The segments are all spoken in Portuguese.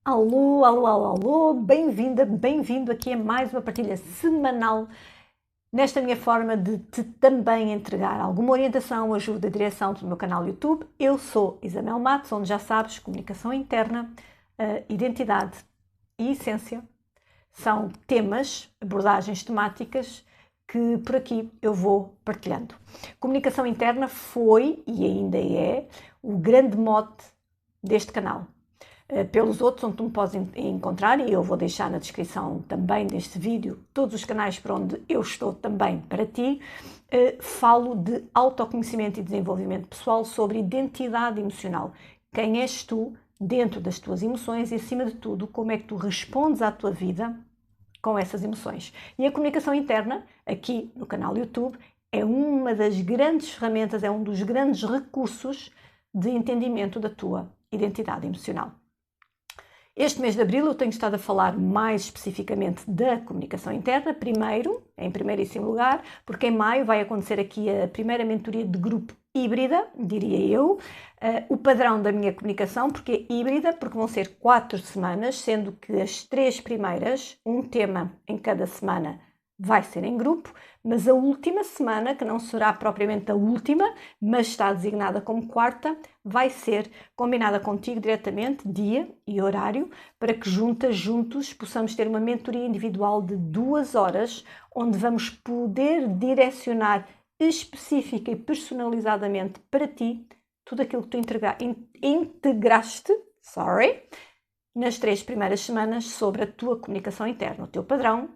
Alô, alô, alô, alô, bem-vinda, bem-vindo aqui a mais uma partilha semanal nesta minha forma de te também entregar alguma orientação, ajuda, direção do meu canal YouTube. Eu sou Isabel Matos, onde já sabes, comunicação interna, identidade e essência são temas, abordagens temáticas que por aqui eu vou partilhando. Comunicação interna foi e ainda é o grande mote deste canal. Pelos outros, onde tu me podes encontrar, e eu vou deixar na descrição também deste vídeo todos os canais por onde eu estou também para ti, falo de autoconhecimento e desenvolvimento pessoal, sobre identidade emocional. Quem és tu dentro das tuas emoções e, acima de tudo, como é que tu respondes à tua vida com essas emoções. E a comunicação interna, aqui no canal YouTube, é uma das grandes ferramentas, é um dos grandes recursos de entendimento da tua identidade emocional. Este mês de Abril eu tenho estado a falar mais especificamente da comunicação interna, em primeiríssimo lugar, porque em maio vai acontecer aqui a primeira mentoria de grupo híbrida, diria eu, o padrão da minha comunicação, porque é híbrida, porque vão ser 4 semanas, sendo que as 3 primeiras, um tema em cada semana, vai ser em grupo, mas a última semana, que não será propriamente a última, mas está designada como quarta, vai ser combinada contigo diretamente, dia e horário, para que juntos possamos ter uma mentoria individual de 2 horas, onde vamos poder direcionar específica e personalizadamente para ti tudo aquilo que tu integraste, nas 3 primeiras semanas sobre a tua comunicação interna, o teu padrão,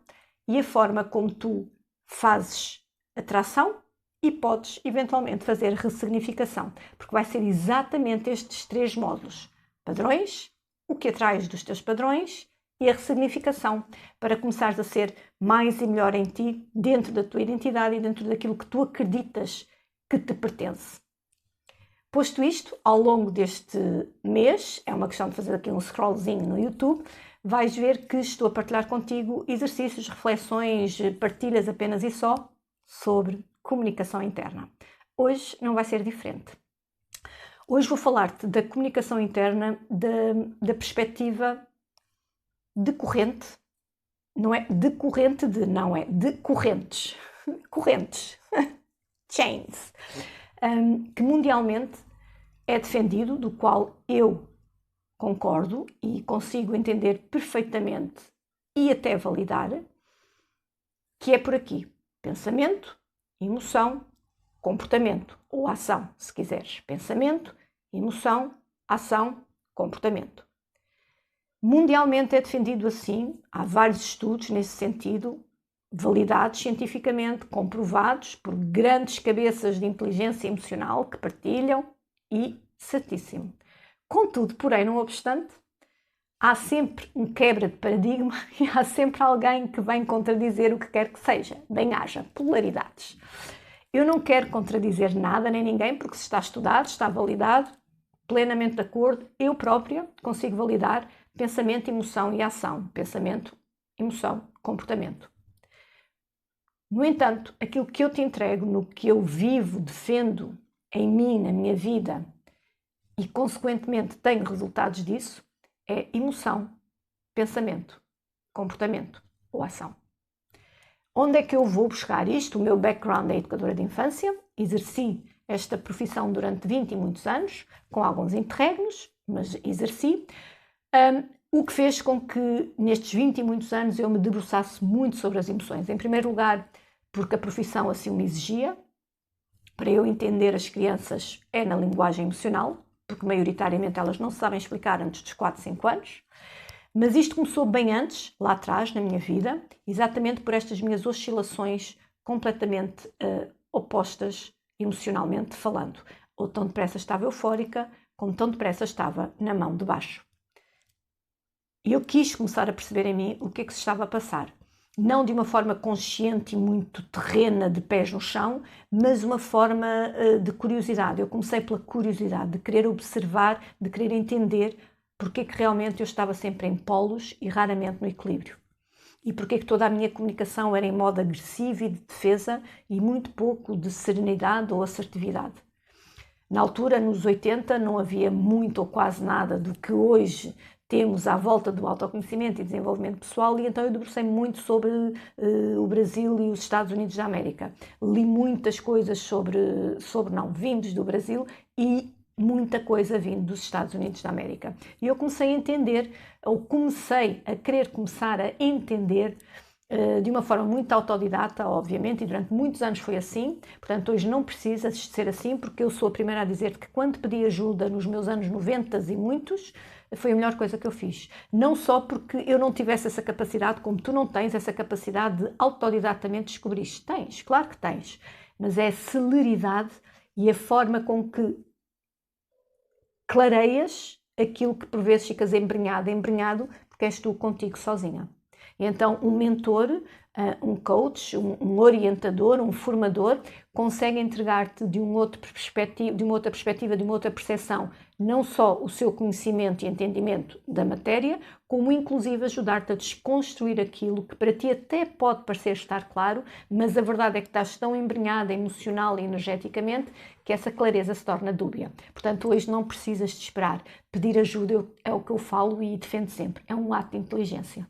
e a forma como tu fazes atração e podes eventualmente fazer ressignificação, porque vai ser exatamente estes 3 módulos: padrões, o que atrás dos teus padrões e a ressignificação, para começares a ser mais e melhor em ti, dentro da tua identidade e dentro daquilo que tu acreditas que te pertence. Posto isto, ao longo deste mês, é uma questão de fazer aqui um scrollzinho no YouTube, vais ver que estou a partilhar contigo exercícios, reflexões, partilhas apenas e só sobre comunicação interna. Hoje não vai ser diferente. Hoje vou falar-te da comunicação interna da perspectiva decorrente, não é decorrente de, não é de correntes, correntes, chains, que mundialmente é defendido, do qual eu concordo e consigo entender perfeitamente e até validar, que é por aqui: pensamento, emoção, comportamento, ou ação, se quiseres. Pensamento, emoção, ação, comportamento. Mundialmente é defendido assim, há vários estudos nesse sentido, validados cientificamente, comprovados por grandes cabeças de inteligência emocional que partilham, e certíssimo. Contudo, porém, não obstante, há sempre um quebra de paradigma e há sempre alguém que vem contradizer o que quer que seja. Bem haja polaridades. Eu não quero contradizer nada nem ninguém, porque se está estudado, está validado, plenamente de acordo, eu própria consigo validar pensamento, emoção e ação. Pensamento, emoção, comportamento. No entanto, aquilo que eu te entrego, no que eu vivo, defendo em mim, na minha vida, e consequentemente tenho resultados disso, é emoção, pensamento, comportamento ou ação. Onde é que eu vou buscar isto? O meu background é educadora de infância, exerci esta profissão durante 20 e muitos anos, com alguns interregnos, mas exerci, o que fez com que nestes 20 e muitos anos eu me debruçasse muito sobre as emoções. Em primeiro lugar, porque a profissão assim o me exigia. Para eu entender as crianças é na linguagem emocional, porque maioritariamente elas não sabem explicar antes dos 4, 5 anos. Mas isto começou bem antes, lá atrás, na minha vida, exatamente por estas minhas oscilações completamente opostas, emocionalmente falando. Ou tão depressa estava eufórica, como tão depressa estava na mão de baixo. E eu quis começar a perceber em mim o que é que se estava a passar. Não de uma forma consciente e muito terrena, de pés no chão, mas uma forma de curiosidade. Eu comecei pela curiosidade, de querer observar, de querer entender porque é que realmente eu estava sempre em polos e raramente no equilíbrio. E porque é que toda a minha comunicação era em modo agressivo e de defesa e muito pouco de serenidade ou assertividade. Na altura, nos 80, não havia muito ou quase nada do que hoje temos à volta do autoconhecimento e desenvolvimento pessoal, e então eu debrucei muito sobre o Brasil e os Estados Unidos da América. Li muitas coisas vindos do Brasil e muita coisa vindo dos Estados Unidos da América. E eu comecei a entender, ou comecei a querer começar a entender de uma forma muito autodidata, obviamente, e durante muitos anos foi assim. Portanto, hoje não precisa de ser assim, porque eu sou a primeira a dizer-te que quando pedi ajuda nos meus anos 90 e muitos, foi a melhor coisa que eu fiz. Não só porque eu não tivesse essa capacidade, como tu não tens essa capacidade de autodidatamente descobrir isto. Tens, claro que tens, mas é a celeridade e a forma com que clareias aquilo que por vezes ficas embrenhado, porque és tu contigo sozinha. Então, um mentor, um coach, um orientador, um formador, consegue entregar-te de uma outra perspectiva, de uma outra percepção, não só o seu conhecimento e entendimento da matéria, como inclusive ajudar-te a desconstruir aquilo que para ti até pode parecer estar claro, mas a verdade é que estás tão embrenhada emocional e energeticamente que essa clareza se torna dúbia. Portanto, hoje não precisas de esperar. Pedir ajuda é o que eu falo e defendo sempre. É um ato de inteligência.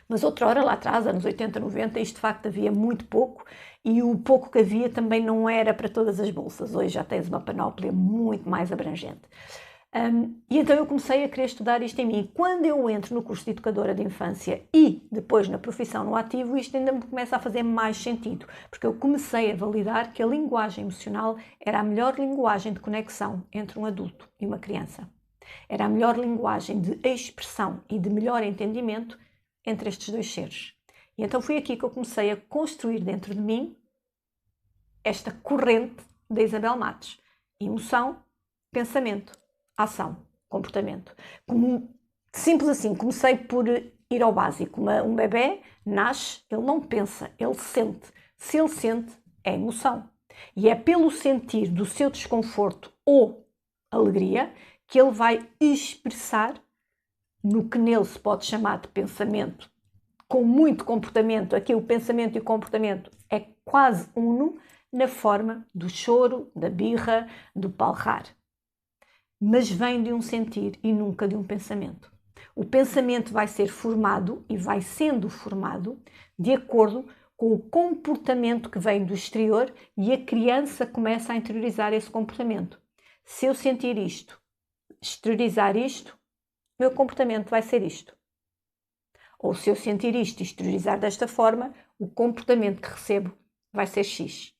Mas outrora, lá atrás, anos 80, 90, isto de facto havia muito pouco, e o pouco que havia também não era para todas as bolsas. Hoje já tens uma panóplia muito mais abrangente. E então eu comecei a querer estudar isto em mim. Quando eu entro no curso de Educadora de Infância e depois na profissão no ativo, isto ainda me começa a fazer mais sentido, porque eu comecei a validar que a linguagem emocional era a melhor linguagem de conexão entre um adulto e uma criança. Era a melhor linguagem de expressão e de melhor entendimento entre estes dois seres. E então foi aqui que eu comecei a construir dentro de mim esta corrente da Isabel Matos. Emoção, pensamento, ação, comportamento. Simples assim, comecei por ir ao básico. Um bebê nasce, ele não pensa, ele sente. Se ele sente, é emoção. E é pelo sentir do seu desconforto ou alegria que ele vai expressar no que nele se pode chamar de pensamento, com muito comportamento. Aqui o pensamento e o comportamento é quase uno, na forma do choro, da birra, do palrar. Mas vem de um sentir e nunca de um pensamento. O pensamento vai ser formado e vai sendo formado de acordo com o comportamento que vem do exterior, e a criança começa a interiorizar esse comportamento. Se eu sentir isto, exteriorizar isto, meu comportamento vai ser isto. Ou se eu sentir isto e exteriorizar desta forma, o comportamento que recebo vai ser X.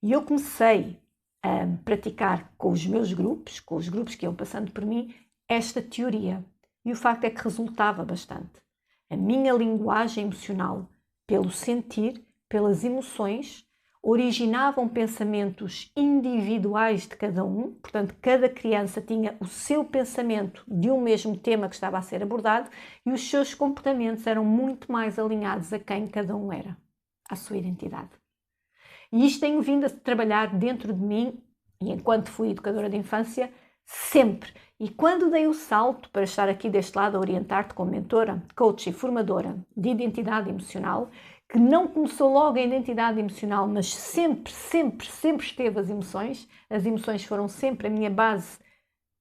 E eu comecei a praticar com os meus grupos, com os grupos que iam passando por mim, esta teoria. E o facto é que resultava bastante. A minha linguagem emocional, pelo sentir, pelas emoções, originavam pensamentos individuais de cada um. Portanto, cada criança tinha o seu pensamento de um mesmo tema que estava a ser abordado, e os seus comportamentos eram muito mais alinhados a quem cada um era, à sua identidade. E isto tenho vindo a trabalhar dentro de mim, e enquanto fui educadora de infância, sempre. E quando dei o salto para estar aqui deste lado a orientar-te como mentora, coach e formadora de identidade emocional, que não começou logo a identidade emocional, mas sempre esteve as emoções foram sempre a minha base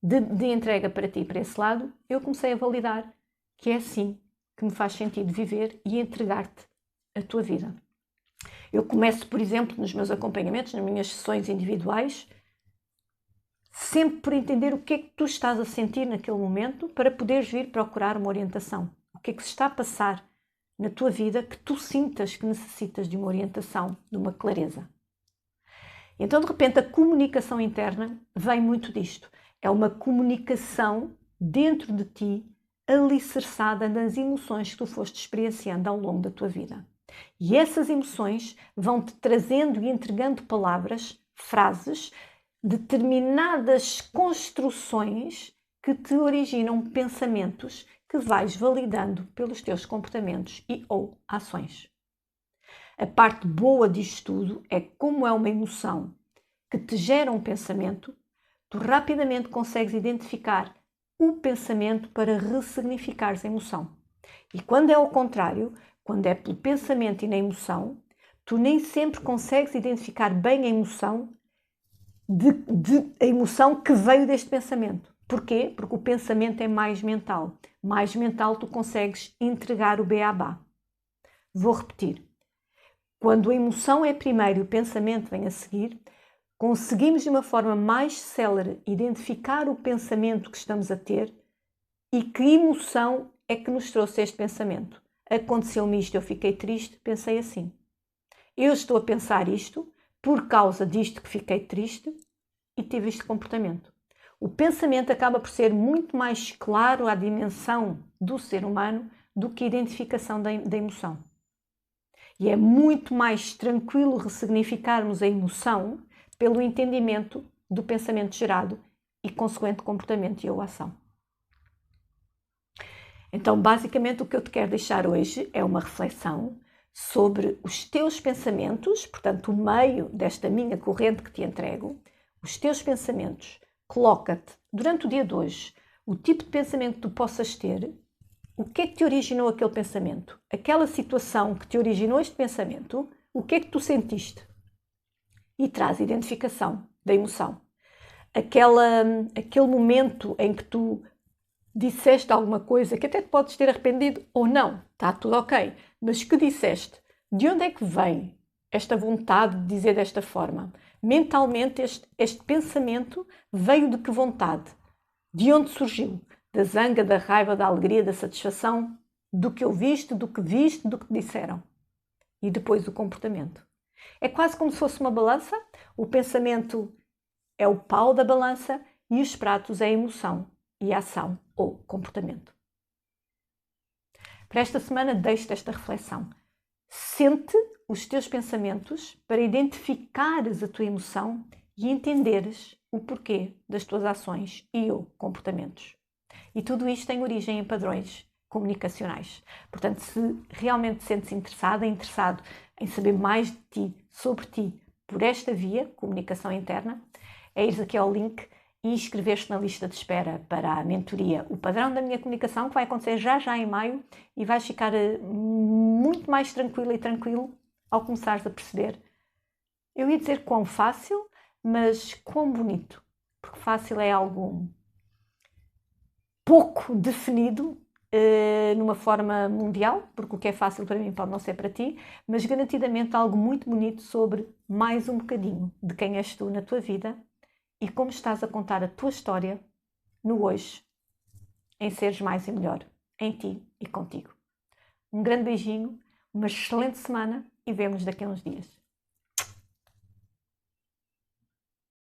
de entrega para ti, para esse lado, eu comecei a validar que é assim que me faz sentido viver e entregar-te a tua vida. Eu começo, por exemplo, nos meus acompanhamentos, nas minhas sessões individuais, sempre por entender o que é que tu estás a sentir naquele momento para poderes vir procurar uma orientação. O que é que se está a passar na tua vida que tu sintas que necessitas de uma orientação, de uma clareza. Então, de repente, a comunicação interna vem muito disto. É uma comunicação dentro de ti, alicerçada nas emoções que tu foste experienciando ao longo da tua vida. E essas emoções vão-te trazendo e entregando palavras, frases, determinadas construções que te originam pensamentos que vais validando pelos teus comportamentos e ou ações. A parte boa disto tudo é que, como é uma emoção que te gera um pensamento, tu rapidamente consegues identificar o pensamento para ressignificares a emoção. E quando é ao contrário, quando é pelo pensamento e na emoção, tu nem sempre consegues identificar bem a emoção a emoção que veio deste pensamento. Porquê? Porque o pensamento é mais mental. Mais mental tu consegues entregar o beabá. Vou repetir. Quando a emoção é primeiro e o pensamento vem a seguir, conseguimos de uma forma mais célere identificar o pensamento que estamos a ter e que emoção é que nos trouxe este pensamento. Aconteceu-me isto, eu fiquei triste, pensei assim. Eu estou a pensar isto por causa disto que fiquei triste e tive este comportamento. O pensamento acaba por ser muito mais claro à dimensão do ser humano do que a identificação da emoção. E é muito mais tranquilo ressignificarmos a emoção pelo entendimento do pensamento gerado e consequente comportamento e ou ação. Então, basicamente, o que eu te quero deixar hoje é uma reflexão sobre os teus pensamentos, portanto, o meio desta minha corrente que te entrego, os teus pensamentos. Coloca-te, durante o dia de hoje, o tipo de pensamento que tu possas ter, o que é que te originou aquele pensamento? Aquela situação que te originou este pensamento, o que é que tu sentiste? E traz identificação da emoção. Aquele momento em que tu disseste alguma coisa que até te podes ter arrependido ou não, está tudo ok, mas que disseste, de onde é que vem esta vontade de dizer desta forma? Mentalmente este pensamento veio de que vontade? De onde surgiu? Da zanga, da raiva, da alegria, da satisfação, do que ouviste, do que viste, do que te disseram. E depois o comportamento. É quase como se fosse uma balança, o pensamento é o pau da balança e os pratos é a emoção e a ação ou comportamento. Para esta semana deixo-te esta reflexão. Sente os teus pensamentos para identificares a tua emoção e entenderes o porquê das tuas ações e ou comportamentos. E tudo isto tem origem em padrões comunicacionais. Portanto, se realmente te sentes interessado em saber mais de ti, sobre ti, por esta via, comunicação interna, é ires aqui ao link e inscrever-te na lista de espera para a mentoria O Padrão da Minha Comunicação, que vai acontecer já em maio e vais ficar muito mais tranquila e tranquilo ao começares a perceber. Eu ia dizer quão fácil, mas quão bonito. Porque fácil é algo pouco definido numa forma mundial, porque o que é fácil para mim pode não ser para ti, mas garantidamente algo muito bonito sobre mais um bocadinho de quem és tu na tua vida e como estás a contar a tua história no hoje, em seres mais e melhor, em ti e contigo. Um grande beijinho, uma excelente semana e vemo-nos daqui a uns dias.